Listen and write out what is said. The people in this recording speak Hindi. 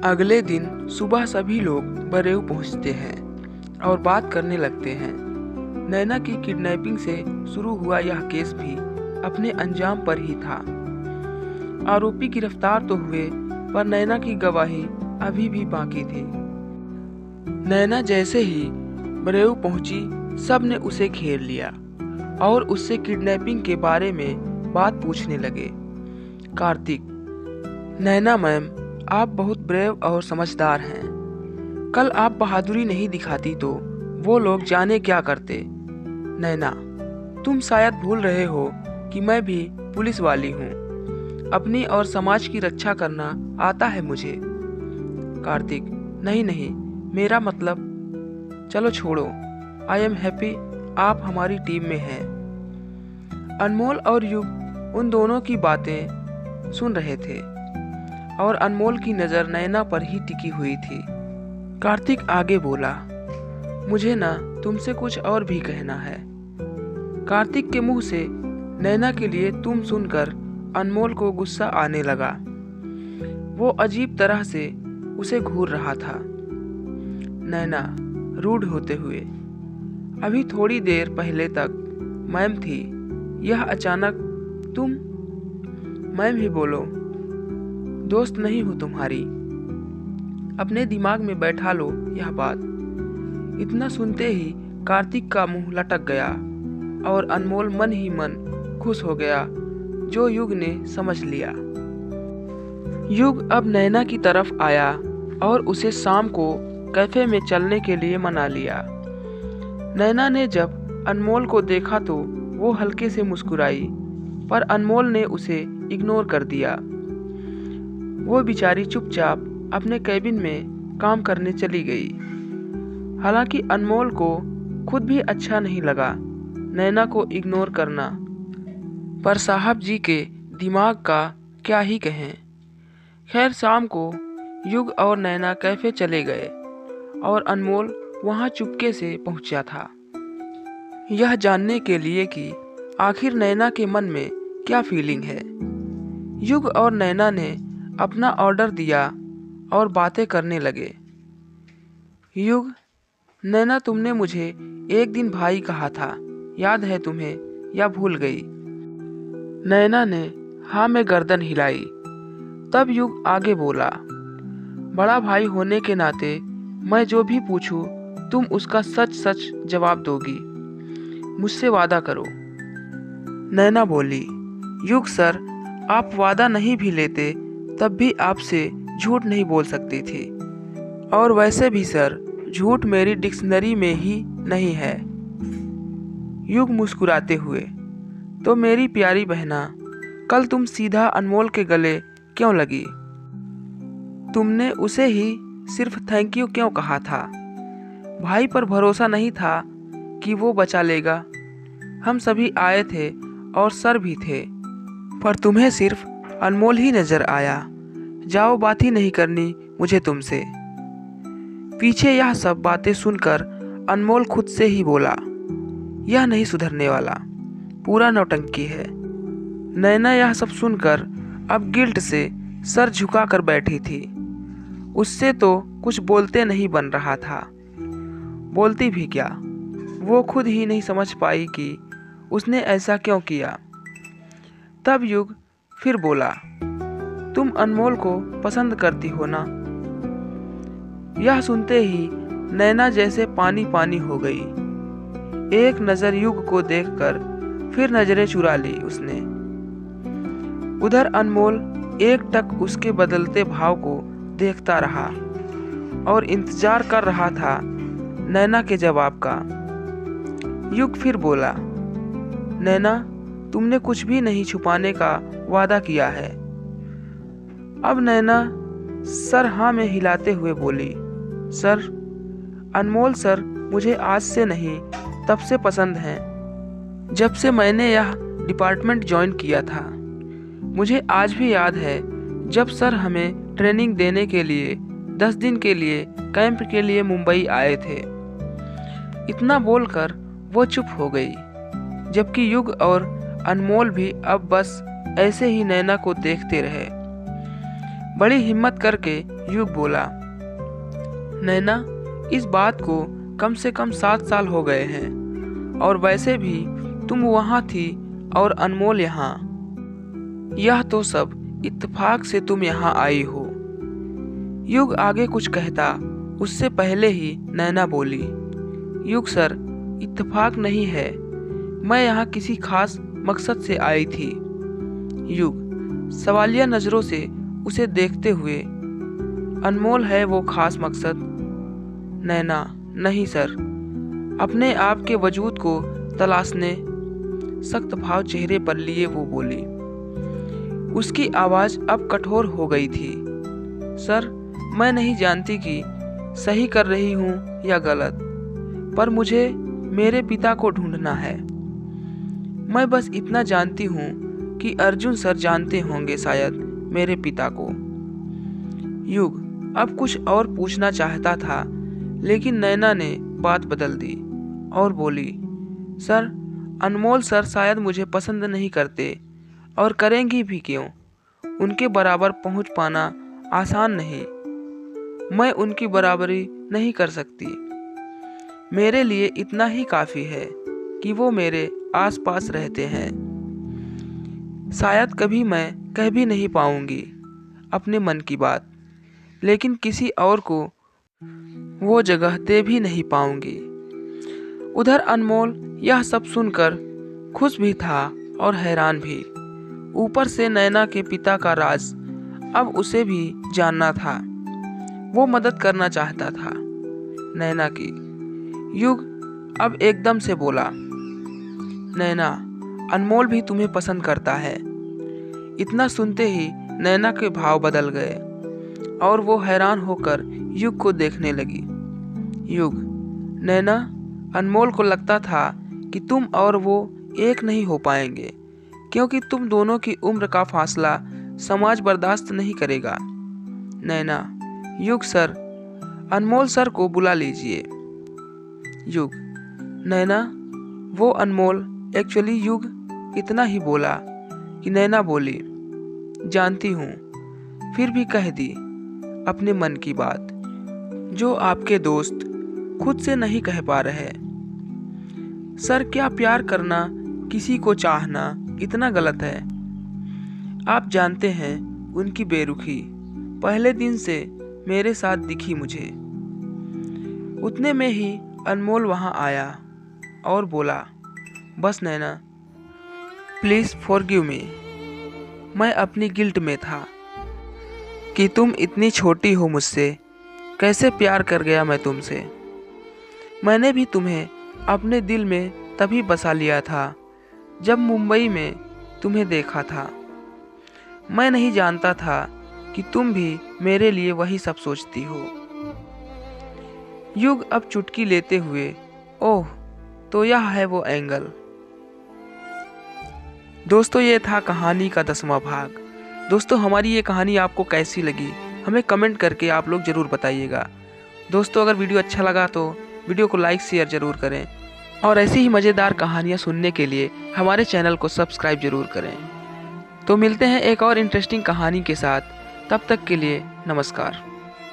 अगले दिन सुबह सभी लोग बरेऊ पहुंचते हैं और बात करने लगते हैं। नैना की किडनैपिंग से शुरू हुआ यह केस भी अपने अंजाम पर ही था। आरोपी गिरफ्तार तो हुए, पर नैना की गवाही अभी भी बाकी थी। नैना जैसे ही बरेऊ पहुंची, सब ने उसे घेर लिया और उससे किडनैपिंग के बारे में बात पूछने लगे। कार्तिक: नैना मैम, आप बहुत ब्रेव और समझदार हैं। कल आप बहादुरी नहीं दिखाती तो वो लोग जाने क्या करते। नैना: तुम शायद भूल रहे हो कि मैं भी पुलिस वाली हूँ। अपनी और समाज की रक्षा करना आता है मुझे। कार्तिक: नहीं नहीं, मेरा मतलब, चलो छोड़ो। आई एम हैप्पी आप हमारी टीम में हैं। अनमोल और युग उन दोनों की बातें सुन रहे थे और अनमोल की नज़र नैना पर ही टिकी हुई थी। कार्तिक आगे बोला, मुझे ना तुमसे कुछ और भी कहना है। कार्तिक के मुंह से नैना के लिए तुम सुनकर अनमोल को गुस्सा आने लगा। वो अजीब तरह से उसे घूर रहा था। नैना रूड होते हुए, अभी थोड़ी देर पहले तक मैम थी, यह अचानक तुम? मैम ही बोलो, दोस्त नहीं हूँ तुम्हारी। अपने दिमाग में बैठा लो यह बात। इतना सुनते ही कार्तिक का मुंह लटक गया और अनमोल मन ही मन खुश हो गया, जो युग ने समझ लिया। युग अब नैना की तरफ आया और उसे शाम को कैफे में चलने के लिए मना लिया। नैना ने जब अनमोल को देखा तो वो हल्के से मुस्कुराई, पर अनमोल ने उसे इग्नोर कर दिया। वो बेचारी चुपचाप अपने कैबिन में काम करने चली गई। हालांकि अनमोल को खुद भी अच्छा नहीं लगा नैना को इग्नोर करना, पर साहब जी के दिमाग का क्या ही कहें। खैर, शाम को युग और नैना कैफे चले गए और अनमोल वहां चुपके से पहुंचा था, यह जानने के लिए कि आखिर नैना के मन में क्या फीलिंग है। युग और नैना ने अपना ऑर्डर दिया और बातें करने लगे। युग: नैना, तुमने मुझे एक दिन भाई कहा था, याद है तुम्हें या भूल गई? नैना ने हाँ में गर्दन हिलाई। तब युग आगे बोला, बड़ा भाई होने के नाते मैं जो भी पूछूं तुम उसका सच सच जवाब दोगी, मुझसे वादा करो। नैना बोली, युग सर, आप वादा नहीं भी लेते तब भी आपसे झूठ नहीं बोल सकती थी, और वैसे भी सर, झूठ मेरी डिक्शनरी में ही नहीं है। युग मुस्कुराते हुए, तो मेरी प्यारी बहना, कल तुम सीधा अनमोल के गले क्यों लगी? तुमने उसे ही सिर्फ थैंक यू क्यों कहा था? भाई पर भरोसा नहीं था कि वो बचा लेगा? हम सभी आए थे और सर भी थे, पर तुम्हें सिर्फ अनमोल ही नजर आया। जाओ, बात ही नहीं करनी मुझे तुमसे। पीछे यह सब बातें सुनकर अनमोल खुद से ही बोला, यह नहीं सुधरने वाला, पूरा नौटंकी है। नैना यह सब सुनकर अब गिल्ट से सर झुका कर बैठी थी। उससे तो कुछ बोलते नहीं बन रहा था। बोलती भी क्या, वो खुद ही नहीं समझ पाई कि उसने ऐसा क्यों किया। तब युग फिर बोला, तुम अनमोल को पसंद करती हो ना? यह सुनते ही नैना जैसे पानी पानी हो गई। एक नज़र युग को देखकर फिर नजरें चुरा ली उसने। उधर अनमोल एकटक उसके बदलते भाव को देखता रहा और इंतजार कर रहा था नैना के जवाब का। युग फिर बोला, नैना, तुमने कुछ भी नहीं छुपाने का वादा किया है। अब नैना सर हाँ में हिलाते हुए बोली, सर, अनमोल सर मुझे आज से नहीं तब से पसंद हैं, जब से मैंने यह डिपार्टमेंट ज्वाइन किया था। मुझे आज भी याद है जब सर हमें ट्रेनिंग देने के लिए 10 दिन के लिए कैंप के लिए मुंबई आए थे। इतना बोलकर वो चुप हो गई, जबकि युग और अनमोल भी अब बस ऐसे ही नैना को देखते रहे। बड़ी हिम्मत करके युग बोला, नैना, इस बात को कम से कम 7 साल हो गए हैं, और वैसे भी तुम वहाँ थी और अनमोल यहाँ। यह तो सब इत्तेफाक से तुम यहाँ आई हो। युग आगे कुछ कहता उससे पहले ही नैना बोली, युग सर, इत्तेफाक नहीं है, मैं यहाँ किसी खास मकसद से आई थी। युग सवालिया नज़रों से उसे देखते हुए, अनमोल है वो खास मकसद? नैना, नहीं सर। अपने आप के वजूद को तलाशने सख्त भाव चेहरे पर लिए वो बोली। उसकी आवाज़ अब कठोर हो गई थी, सर, मैं नहीं जानती कि सही कर रही हूँ या गलत, पर मुझे मेरे पिता को ढूंढना है। मैं बस इतना जानती हूँ कि अर्जुन सर जानते होंगे शायद मेरे पिता को। युग अब कुछ और पूछना चाहता था, लेकिन नैना ने बात बदल दी और बोली, सर, अनमोल सर शायद मुझे पसंद नहीं करते, और करेंगी भी क्यों? उनके बराबर पहुंच पाना आसान नहीं। मैं उनकी बराबरी नहीं कर सकती। मेरे लिए इतना ही काफ़ी है कि वो मेरे आसपास रहते हैं। शायद कभी मैं कह भी नहीं पाऊंगी अपने मन की बात, लेकिन किसी और को वो जगह दे भी नहीं पाऊंगी। उधर अनमोल यह सब सुनकर खुश भी था और हैरान भी। ऊपर से नैना के पिता का राज अब उसे भी जानना था। वो मदद करना चाहता था नैना की। युग अब एकदम से बोला, नैना, अनमोल भी तुम्हें पसंद करता है। इतना सुनते ही नैना के भाव बदल गए और वो हैरान होकर युग को देखने लगी। युग, नैना, अनमोल को लगता था कि तुम और वो एक नहीं हो पाएंगे, क्योंकि तुम दोनों की उम्र का फासला समाज बर्दाश्त नहीं करेगा। नैना, युग सर, अनमोल सर को बुला लीजिए। युग, नैना, वो अनमोल, एक्चुअली युग इतना ही बोला कि नैना बोली, जानती हूँ, फिर भी कह दी अपने मन की बात, जो आपके दोस्त खुद से नहीं कह पा रहे। सर, क्या प्यार करना, किसी को चाहना इतना गलत है? आप जानते हैं उनकी बेरुखी पहले दिन से मेरे साथ दिखी मुझे। उतने में ही अनमोल वहाँ आया और बोला, बस नैना, प्लीज़ फॉरगिव मी। मैं अपनी गिल्ट में था कि तुम इतनी छोटी हो मुझसे, कैसे प्यार कर गया मैं तुमसे। मैंने भी तुम्हें अपने दिल में तभी बसा लिया था जब मुंबई में तुम्हें देखा था। मैं नहीं जानता था कि तुम भी मेरे लिए वही सब सोचती हो। युग अब चुटकी लेते हुए, ओह, तो यह है वो एंगल। दोस्तों, ये था कहानी का 10वां भाग। दोस्तों, हमारी ये कहानी आपको कैसी लगी हमें कमेंट करके आप लोग ज़रूर बताइएगा। दोस्तों, अगर वीडियो अच्छा लगा तो वीडियो को लाइक शेयर ज़रूर करें, और ऐसी ही मज़ेदार कहानियाँ सुनने के लिए हमारे चैनल को सब्सक्राइब ज़रूर करें। तो मिलते हैं एक और इंटरेस्टिंग कहानी के साथ, तब तक के लिए नमस्कार।